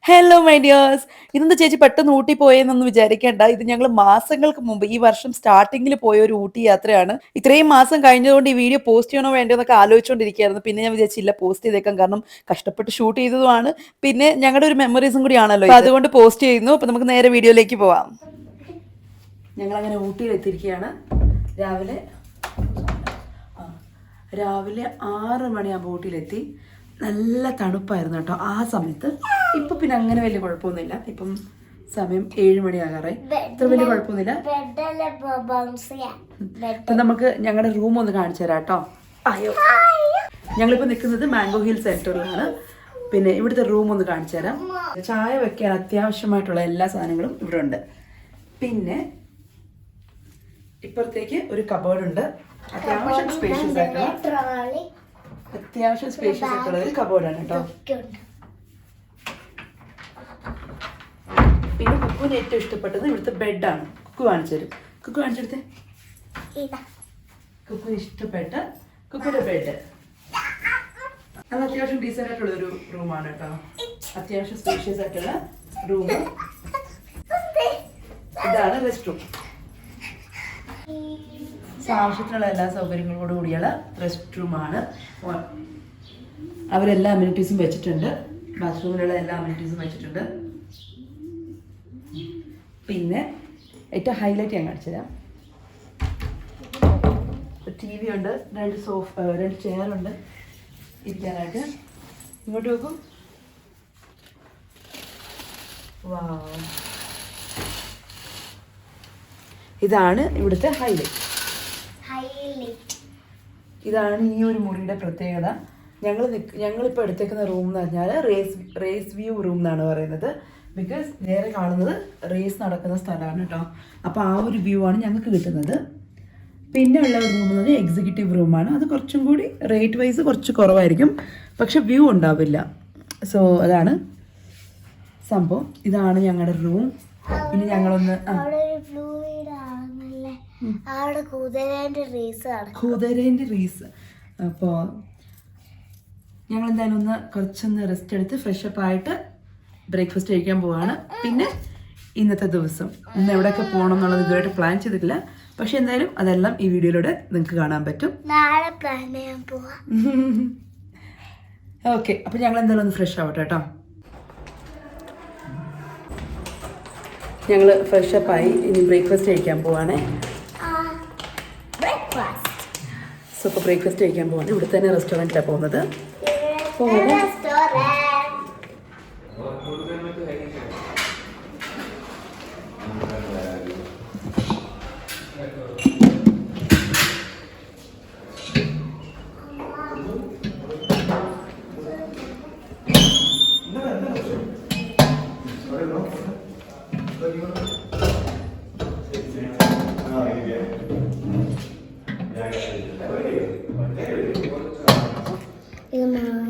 Hello my dears. ഇതെന്താ ചേച്ചി പെട്ടെന്ന് ഊട്ടി പോയെന്നൊന്നും വിചാരിക്കേണ്ട. ഇത് ഞങ്ങൾ മാസങ്ങൾക്ക് മുമ്പ് ഈ വർഷം സ്റ്റാർട്ടിങ്ങിൽ പോയ ഒരു ഊട്ടി യാത്രയാണ്. ഇത്രയും മാസം കഴിഞ്ഞതുകൊണ്ട് ഈ വീഡിയോ പോസ്റ്റ് ചെയ്യണോ വേണ്ടോ എന്നൊക്കെ ആലോചിച്ചുകൊണ്ടിരിക്കുകയായിരുന്നു. പിന്നെ ഞാൻ വിചാരിച്ചില്ല, പോസ്റ്റ് ചെയ്തേക്കാം, കാരണം കഷ്ടപ്പെട്ട് ഷൂട്ട് ചെയ്തതുമാണ്. പിന്നെ ഞങ്ങളുടെ ഒരു മെമ്മറീസും കൂടി ആണല്ലോ, അതുകൊണ്ട് പോസ്റ്റ് ചെയ്യുന്നു. അപ്പൊ നമുക്ക് നേരെ വീഡിയോയിലേക്ക് പോവാം. ഞങ്ങളങ്ങനെ ഊട്ടിയിൽ എത്തിയിരിക്കുകയാണ്. രാവിലെ രാവിലെ 6 മണിയാകുമ്പോൾ ഊട്ടിയിലെത്തി. നല്ല തണുപ്പായിരുന്നു കേട്ടോ ആ സമയത്ത്. ഇപ്പം പിന്നെ അങ്ങനെ വലിയ കുഴപ്പമൊന്നുമില്ല. ഇപ്പം സമയം 7 മണിയാകാറായി. ഇത്ര വലിയ കുഴപ്പമൊന്നുമില്ല. അപ്പം നമുക്ക് ഞങ്ങളുടെ റൂം ഒന്ന് കാണിച്ചു തരാം കേട്ടോ. അയ്യോ, ഞങ്ങളിപ്പോൾ നിൽക്കുന്നത് മാംഗോ ഹിൽ സെൻറ്ററിലാണ്. പിന്നെ ഇവിടുത്തെ റൂം ഒന്ന് കാണിച്ചു തരാം. ചായ വെക്കാൻ അത്യാവശ്യമായിട്ടുള്ള എല്ലാ സാധനങ്ങളും ഇവിടെ ഉണ്ട്. പിന്നെ ഇപ്പുറത്തേക്ക് ഒരു കബോർഡ് ഉണ്ട്. അത്യാവശ്യം സ്പേഷ്യസ് ആയിട്ടുള്ള ഒരു കബോർഡാണ് കേട്ടോ. പിന്നെ കുക്കുവിന് ഏറ്റവും ഇഷ്ടപ്പെട്ടത് ഇവിടുത്തെ ബെഡാണ്. കുക്കു കാണിച്ചു തരും. കുക്കു കാണിച്ചെടുത്തേ. കുക്കുവിന് ഇഷ്ടപ്പെട്ട കുക്കുവിന്റെ ബെഡ്. അത് അത്യാവശ്യം ഡീസൻ്റ് ആയിട്ടുള്ള ഒരു റൂമാണ് കേട്ടോ. അത്യാവശ്യം സ്പേഷ്യസ് ആയിട്ടുള്ള റൂം. ഇതാണ് റെസ്റ്റ് റൂം. ആവശ്യത്തിനുള്ള എല്ലാ സൗകര്യങ്ങളോട് കൂടിയുള്ള റെസ്റ്റ് റൂമാണ്. അവരെല്ലാ അമ്യൂണിറ്റീസും വെച്ചിട്ടുണ്ട്. ബാത്റൂമിലുള്ള എല്ലാ അമ്യൂണിറ്റീസും വെച്ചിട്ടുണ്ട്. പിന്നെ ഏറ്റവും ഹൈലൈറ്റ് ഞാൻ കാണിച്ചു തരാം. TV ഉണ്ട്, 2 ചെയറുണ്ട് ഇരിക്കാനായിട്ട്. ഇങ്ങോട്ട് നോക്കും. വാവ്, ഇതാണ് ഇവിടുത്തെ ഹൈലൈറ്റ്. ഇതാണ് ഈ ഒരു മുറിയുടെ പ്രത്യേകത. ഞങ്ങളിപ്പോൾ എടുത്തേക്കുന്ന റൂം എന്ന് പറഞ്ഞാൽ റേസ് വ്യൂ റൂം എന്നാണ് പറയുന്നത്. ബിക്കോസ് നേരെ കാണുന്നത് റേസ് നടക്കുന്ന സ്ഥലമാണ് കേട്ടോ. അപ്പോൾ ആ ഒരു വ്യൂ ആണ് ഞങ്ങൾക്ക് കിട്ടുന്നത്. പിന്നെ ഉള്ള റൂം എന്ന് പറഞ്ഞാൽ എക്സിക്യൂട്ടീവ് റൂമാണ്. അത് കുറച്ചും കൂടി റേറ്റ് വൈസ് കുറച്ച് കുറവായിരിക്കും, പക്ഷെ വ്യൂ ഉണ്ടാവില്ല. സോ അതാണ് സംഭവം. ഇതാണ് ഞങ്ങളുടെ റൂം. ഇനി ഞങ്ങളൊന്ന് കുതിരേൻ്റെ റേസ്. അപ്പോൾ ഞങ്ങൾ എന്തായാലും കുറച്ചൊന്ന് റെസ്റ്റ് എടുത്ത് ഫ്രഷപ്പ് ആയിട്ട് ബ്രേക്ക്ഫാസ്റ്റ് കഴിക്കാൻ പോവാണ്. പിന്നെ ഇന്നത്തെ ദിവസം ഇന്ന് എവിടെയൊക്കെ പോകണം എന്നുള്ളത് ഇതുവരെയായിട്ട് പ്ലാൻ ചെയ്തിട്ടില്ല. പക്ഷെ എന്തായാലും അതെല്ലാം ഈ വീഡിയോയിലൂടെ നിങ്ങൾക്ക് കാണാൻ പറ്റും. ഓക്കെ, അപ്പോൾ ഞങ്ങൾ എന്തായാലും ഒന്ന് ഫ്രഷ് ആവട്ടെ കേട്ടോ. ഞങ്ങൾ ഫ്രഷപ്പായി ഇനി ബ്രേക്ക്ഫാസ്റ്റ് കഴിക്കാൻ പോവാണേ. സോ ഇപ്പോൾ ബ്രേക്ക്ഫാസ്റ്റ് കഴിക്കാൻ പോവാണ്. ഇവിടെ തന്നെ റെസ്റ്റോറൻറ്റിലാണ് പോകുന്നത്.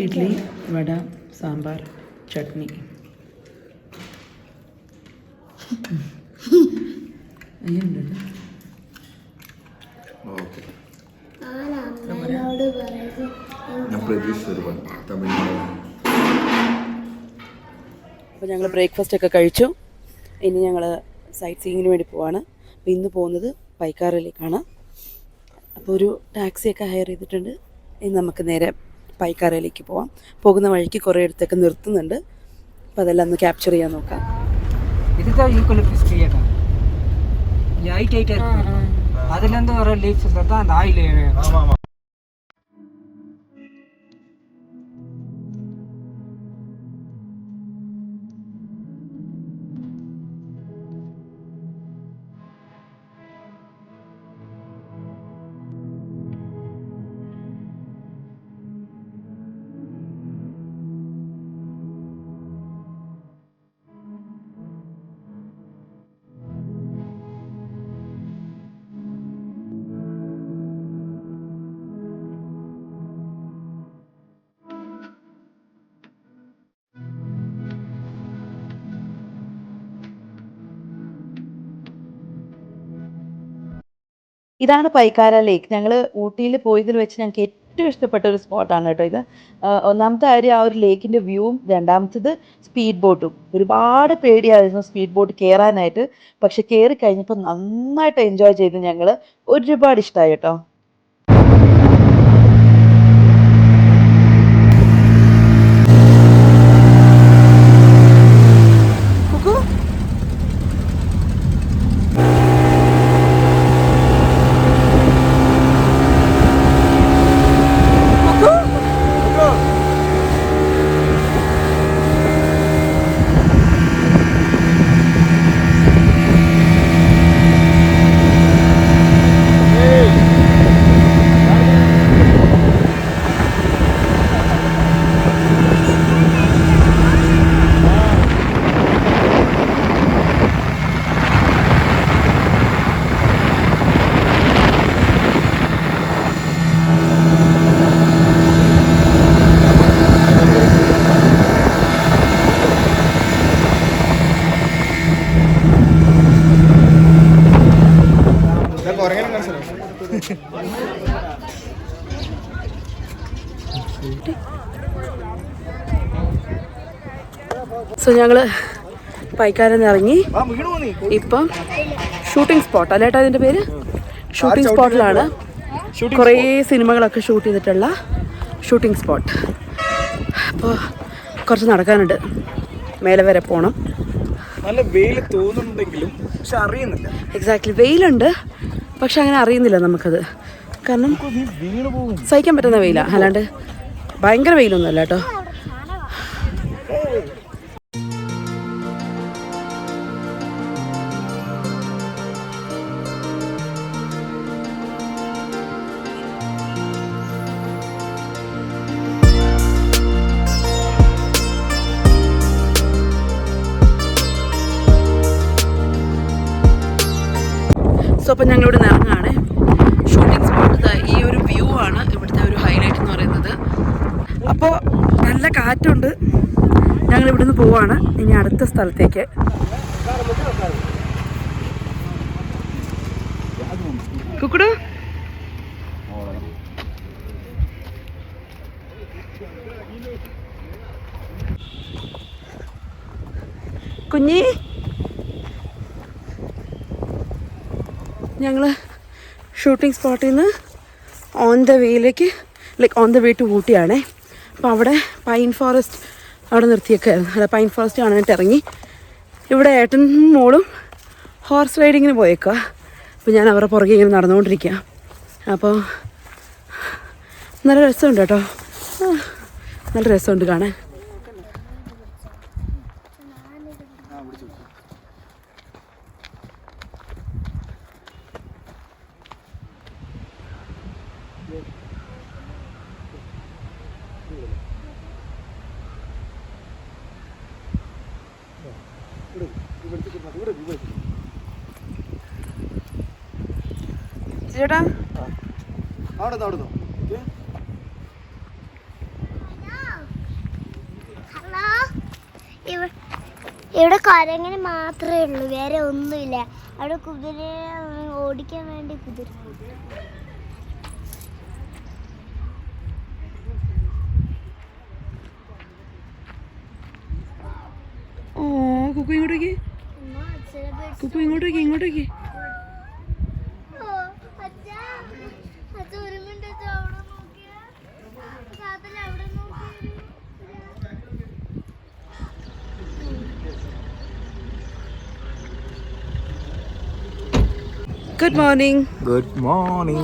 ഇഡ്ഡലി, വട, സാമ്പാർ, ചട്നി. അപ്പോൾ ഞങ്ങൾ ബ്രേക്ക്ഫാസ്റ്റ് ഒക്കെ കഴിച്ചു. ഇനി ഞങ്ങൾ സൈറ്റ് സീയിങ്ങിന് വേണ്ടി പോവാണ്. അപ്പോൾ ഇന്ന് പോകുന്നത് പൈക്കാറയിലേക്കാണ്. അപ്പോൾ ഒരു ടാക്സിയൊക്കെ ഹയർ ചെയ്തിട്ടുണ്ട്. ഇനി നമുക്ക് നേരെ പൈക്കാറയിലേക്ക് പോവാം. പോകുന്ന വഴിക്ക് കുറേ ഇടത്തൊക്കെ നിർത്തുന്നുണ്ട്. അപ്പോൾ അതെല്ലാം ഒന്ന് ക്യാപ്ചർ ചെയ്യാൻ നോക്കാം. அதுலேருந்து வர லீக்ஸ் தான் அந்த ஆயில். ഇതാണ് പൈക്കാര ലേക്ക്. ഞങ്ങൾ ഊട്ടിയിൽ പോയതിൽ വെച്ച് ഞങ്ങൾക്ക് ഏറ്റവും ഇഷ്ടപ്പെട്ട ഒരു സ്പോട്ടാണ് കേട്ടോ ഇത്. ഒന്നാമത്തെ കാര്യം ആ ഒരു ലേക്കിൻ്റെ വ്യൂവും, രണ്ടാമത്തേത് സ്പീഡ് ബോട്ടും. ഒരുപാട് പേടിയായിരുന്നു സ്പീഡ് ബോട്ട് കയറാനായിട്ട്, പക്ഷെ കയറി കഴിഞ്ഞപ്പോൾ നന്നായിട്ട് എൻജോയ് ചെയ്ത് ഞങ്ങൾ. ഒരുപാട് ഇഷ്ടമായി കേട്ടോ. സോ ഞങ്ങൾ പൈക്കാരൻ ഇറങ്ങി. ഇപ്പം ഷൂട്ടിംഗ് സ്പോട്ട് അല്ലേട്ടാ അതിൻ്റെ പേര്? ഷൂട്ടിംഗ് സ്പോട്ടിലാണ്. കുറേ സിനിമകളൊക്കെ ഷൂട്ട് ചെയ്തിട്ടുള്ള ഷൂട്ടിംഗ് സ്പോട്ട്. അപ്പോൾ കുറച്ച് നടക്കാനുണ്ട്, മേലെ വരെ പോകണം. നല്ല വെയിൽ തോന്നുന്നുണ്ടെങ്കിലും പക്ഷെ അറിയുന്നില്ല. എക്സാക്ട്ലി, വെയിലുണ്ട് പക്ഷെ അങ്ങനെ അറിയുന്നില്ല നമുക്കത്. കാരണം സഹിക്കാൻ പറ്റുന്ന വെയിലാണ്, അല്ലാണ്ട് ഭയങ്കര വെയിലൊന്നുമല്ല കേട്ടോ. സോ അപ്പം ഞങ്ങളിവിടെ നിന്ന് ഇറങ്ങുകയാണ്. ഷൂട്ടിംഗ് സ്പോട്ട് ഈ ഒരു വ്യൂ ആണ് ഇവിടുത്തെ ഒരു ഹൈലൈറ്റ് എന്ന് പറയുന്നത്. അപ്പോൾ നല്ല കാറ്റുണ്ട്. ഞങ്ങൾ ഇവിടുന്ന് പോവാണ് ഇനി അടുത്ത സ്ഥലത്തേക്ക്. കുക്കുടു കുഞ്ഞി, ഞങ്ങൾ ഷൂട്ടിംഗ് സ്പോട്ടിൽ നിന്ന് ഓൺ ദ വേയിലേക്ക്, like on the way to ഊട്ടിയാണേ. അപ്പോൾ അവിടെ പൈൻ ഫോറസ്റ്റ് അവിടെ നിർത്തിയൊക്കെയായിരുന്നു. അല്ല, പൈൻ ഫോറസ്റ്റ് കാണാനായിട്ട് ഇറങ്ങി. ഇവിടെ ഏട്ടൻ മോളും ഹോർസ് റൈഡിങ്ങിന് പോയേക്കുക. അപ്പോൾ ഞാൻ അവരുടെ പുറകെ ഇങ്ങനെ നടന്നുകൊണ്ടിരിക്കുക. അപ്പോൾ നല്ല രസമുണ്ട് കേട്ടോ, നല്ല രസമുണ്ട് കാണാൻ. ചേട്ടാ ഇവിടെ കരങ്ങനെ മാത്രമേ ഉള്ളൂ, വേറെ ഒന്നുമില്ല. അവിടെ കുതിരയെ ഓടിക്കാൻ വേണ്ടി കുതിര. ഓ കുക്കു ഇങ്ങോട്ടേക്ക്, കുക്കു ഇങ്ങോട്ടേക്ക്, ഇങ്ങോട്ടേക്ക്. Good morning. Good morning.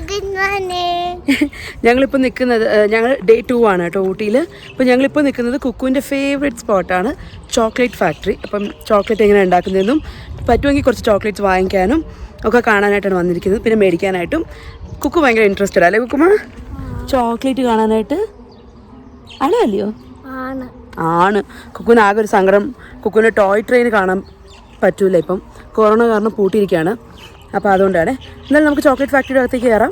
Good morning. ഞങ്ങളിപ്പോൾ നിൽക്കുന്നത്, ഞങ്ങൾ ഡേ 2 ആണ് കേട്ടോ ഊട്ടിയിൽ. അപ്പോൾ ഞങ്ങളിപ്പോൾ നിൽക്കുന്നത് കുക്കുവിൻ്റെ ഫേവറേറ്റ് സ്പോട്ടാണ്, ചോക്ലേറ്റ് ഫാക്ടറി. അപ്പം ചോക്ലേറ്റ് എങ്ങനെ ഉണ്ടാക്കുന്നതെന്നും പറ്റുമെങ്കിൽ കുറച്ച് ചോക്ലേറ്റ്സ് വാങ്ങിക്കാനും ഒക്കെ കാണാനായിട്ടാണ് വന്നിരിക്കുന്നത്, പിന്നെ മേടിക്കാനായിട്ടും. കുക്കു ഭയങ്കര ഇൻട്രസ്റ്റഡ് അല്ലേ കുക്കുമ ചോക്ലേറ്റ് കാണാനായിട്ട്? ആണോ അല്ലയോ? ആണ്. കുക്കുവിന് ആകെ ഒരു സങ്കടം, കുക്കുവിന് ടോയ് ട്രെയിൻ കാണാൻ പറ്റൂല, ഇപ്പം കൊറോണ കാരണം പൂട്ടിയിരിക്കുകയാണ്. അപ്പോൾ അതുകൊണ്ടാണ്. എന്നാലും നമുക്ക് ചോക്ലേറ്റ് ഫാക്ടറിയുടെ അകത്തേക്ക് കയറാം.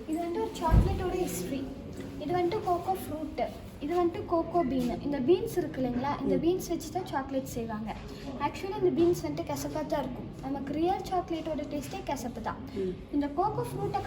இது வந்து ஒரு சாக்லேட்டோட ஹிஸ்ட்ரி. இது வந்து கோகோ ஃப்ரூட். இது வந்துட்டு கோகோ பீன். இந்த பீன்ஸ் இருக்கு இல்லைங்களா, இந்த பீன்ஸ் வச்சு தான் சாக்லேட் செய்வாங்க. ஆக்சுவலி இந்த பீன்ஸ் வந்துட்டு கசப்பாக தான் இருக்கும். நமக்கு ரியல் சாக்லேட்டோட டேஸ்ட்டே கசப்பு தான். இந்த கோகோ ஃப்ரூட்டை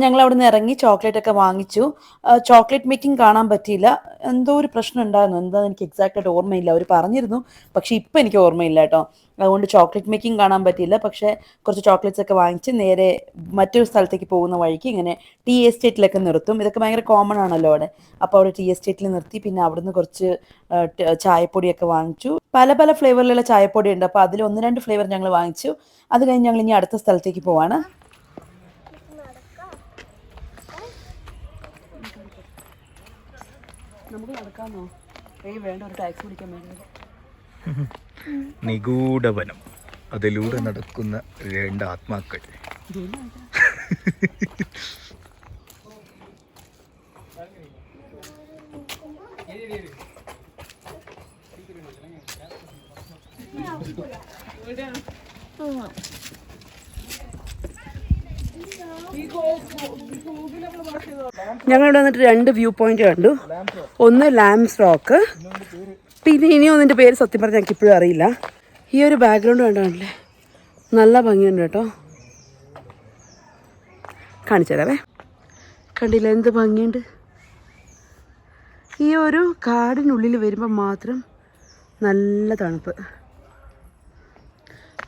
ഞങ്ങൾ അവിടെ നിന്ന് ഇറങ്ങി ചോക്ലേറ്റ് ഒക്കെ വാങ്ങിച്ചു. ചോക്ലേറ്റ് മേക്കിംഗ് കാണാൻ പറ്റിയില്ല, എന്തോ ഒരു പ്രശ്നം ഉണ്ടായിരുന്നു, എന്താണെന്ന് എനിക്ക് എക്സാക്റ്റ് ആയിട്ട് ഓർമ്മയില്ല. അവർ പറഞ്ഞിരുന്നു, പക്ഷേ ഇപ്പം എനിക്ക് ഓർമ്മയില്ല കേട്ടോ. അതുകൊണ്ട് ചോക്ലേറ്റ് മേക്കിംഗ് കാണാൻ പറ്റിയില്ല. പക്ഷേ കുറച്ച് ചോക്ലേറ്റ്സ് ഒക്കെ വാങ്ങിച്ച് നേരെ മറ്റൊരു സ്ഥലത്തേക്ക് പോകുന്ന വഴിക്ക് ഇങ്ങനെ ടീ എസ്റ്റേറ്റിലൊക്കെ നിർത്തും. ഇതൊക്കെ ഭയങ്കര കോമൺ ആണല്ലോ അവിടെ. അപ്പോൾ അവിടെ ടീ എസ്റ്റേറ്റിൽ നിർത്തി പിന്നെ അവിടുന്ന് കുറച്ച് ചായപ്പൊടിയൊക്കെ വാങ്ങിച്ചു. പല പല ഫ്ലേവറിലുള്ള ചായപ്പൊടി ഉണ്ട്. അപ്പോൾ അതിൽ 1-2 ഫ്ലേവർ ഞങ്ങൾ വാങ്ങിച്ചു. അത് കഴിഞ്ഞ് ഞങ്ങൾ ഇനി അടുത്ത സ്ഥലത്തേക്ക് പോവാണ്. നമുക്ക് നടക്കാമോ? വേണ്ട, ഒരു ടാക്സി പിടിക്കാൻ വേണ്ടി. നിഗൂഢവനം, അതിലൂടെ നടക്കുന്ന 2 ആത്മാക്കൾ. ഞങ്ങളിവിടെ വന്നിട്ട് 2 വ്യൂ പോയിന്റ് കണ്ടു. ഒന്ന് ലാംസ് റോക്ക്, പിന്നെ ഇനി ഒന്നിൻ്റെ പേര് സത്യം പറഞ്ഞാൽ ഞങ്ങൾക്ക് ഇപ്പോഴും അറിയില്ല. ഈ ഒരു ബാക്ക്ഗ്രൗണ്ട് കണ്ടാണല്ലേ, നല്ല ഭംഗിയുണ്ട് കേട്ടോ. കാണിച്ചു തരാവേ, കണ്ടില്ല എന്ത് ഭംഗിയുണ്ട്. ഈ ഒരു കാടിനുള്ളിൽ വരുമ്പോൾ മാത്രം നല്ല തണുപ്പ്,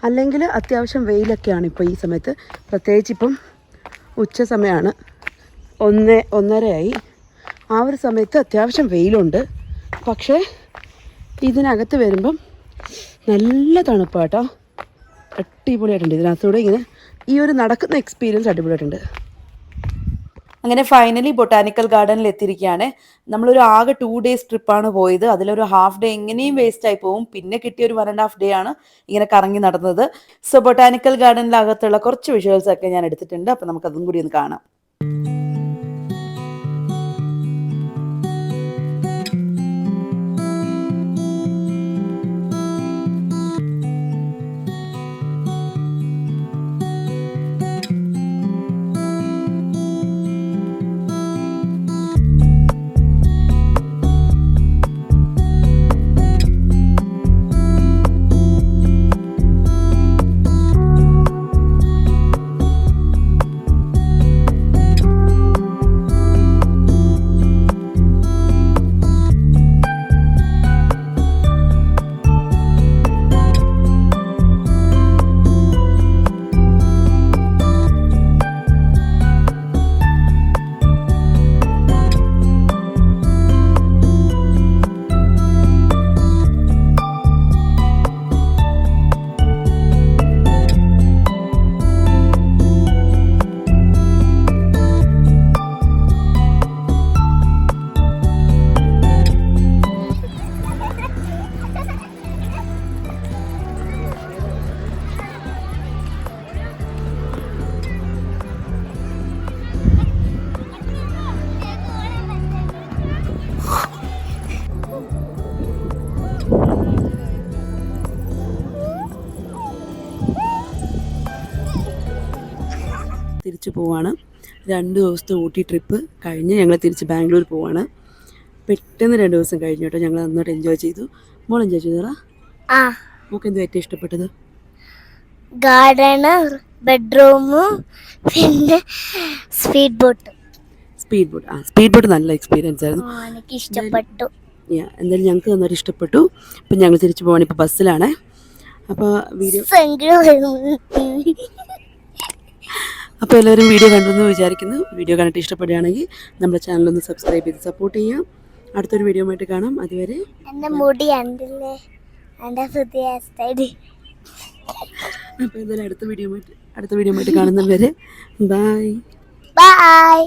അല്ലെങ്കിൽ അത്യാവശ്യം വെയിലൊക്കെയാണ് ഇപ്പോൾ ഈ സമയത്ത്. പ്രത്യേകിച്ച് ഇപ്പം ഉച്ച സമയമാണ്, 1:30 ആ ഒരു സമയത്ത് അത്യാവശ്യം വെയിലുണ്ട്. പക്ഷേ ഇതിനകത്ത് വരുമ്പം നല്ല തണുപ്പാട്ടോ, അടിപൊളിയായിട്ടുണ്ട്. ഇതിനകത്തൂടെ ഇങ്ങനെ ഈ ഒരു നടക്കുന്ന എക്സ്പീരിയൻസ് അടിപൊളിയായിട്ടുണ്ട്. അങ്ങനെ ഫൈനലി ബൊട്ടാനിക്കൽ ഗാർഡനിൽ എത്തിയിരിക്കുകയാണ്. നമ്മളൊരു ആകെ 2 days ട്രിപ്പാണ് പോയത്. അതിലൊരു ഹാഫ് ഡേ എങ്ങനെയും വേസ്റ്റ് ആയി പോകും. പിന്നെ കിട്ടിയ ഒരു 1.5 day ആണ് ഇങ്ങനെ കറങ്ങി നടന്നത്. സോ ബൊട്ടാനിക്കൽ ഗാർഡനിലകത്തുള്ള കുറച്ച് വിഷ്വൽസ് ഒക്കെ ഞാൻ എടുത്തിട്ടുണ്ട്. അപ്പോൾ നമുക്കതും കൂടി ഒന്ന് കാണാം. തിരിച്ചു പോവാണ്. 2 ദിവസത്തെ ഊട്ടി ട്രിപ്പ് കഴിഞ്ഞ് ഞങ്ങൾ തിരിച്ച് ബാംഗ്ലൂർ പോവാണ്. പെട്ടെന്ന് 2 ദിവസം കഴിഞ്ഞു കേട്ടോ. ഞങ്ങൾ നന്നായിട്ട് എൻജോയ് ചെയ്തു. മോൾ എൻജോയ് ചെയ്തോടാ? മോൾക്ക് എന്തോ ഏറ്റവും ഇഷ്ടപ്പെട്ടത്? ഗാർഡന്, ബെഡ്റൂമും പിന്നെ സ്പീഡ് ബോട്ടും. സ്പീഡ് ബോട്ട് നല്ല എക്സ്പീരിയൻസ് ആയിരുന്നു. എനിക്ക് ഇഷ്ടപ്പെട്ടു. എന്തായാലും ഞങ്ങൾക്ക് നന്നായിട്ട് ഇഷ്ടപ്പെട്ടു. ഇപ്പം ഞങ്ങൾ തിരിച്ചു പോകണം. ഇപ്പോൾ ബസ്സിലാണ്. അപ്പോൾ അപ്പോൾ എല്ലാവരും വീഡിയോ കണ്ടെന്ന് വിചാരിക്കുന്നു. വീഡിയോ കണ്ടിട്ട് ഇഷ്ടപ്പെടുകയാണെങ്കിൽ നമ്മുടെ ചാനലൊന്ന് സബ്സ്ക്രൈബ് ചെയ്ത് സപ്പോർട്ട് ചെയ്യാം. അടുത്തൊരു വീഡിയോ ആയിട്ട് കാണാം. അതുവരെ എൻ്റെ മുടി കണ്ടില്ലേ, എൻ്റെ പുതിയ സ്റ്റൈല്. അപ്പോൾ എന്തായാലും അടുത്ത വീഡിയോ ആയിട്ട് കാണുന്നവരെ ബൈ. ബൈ.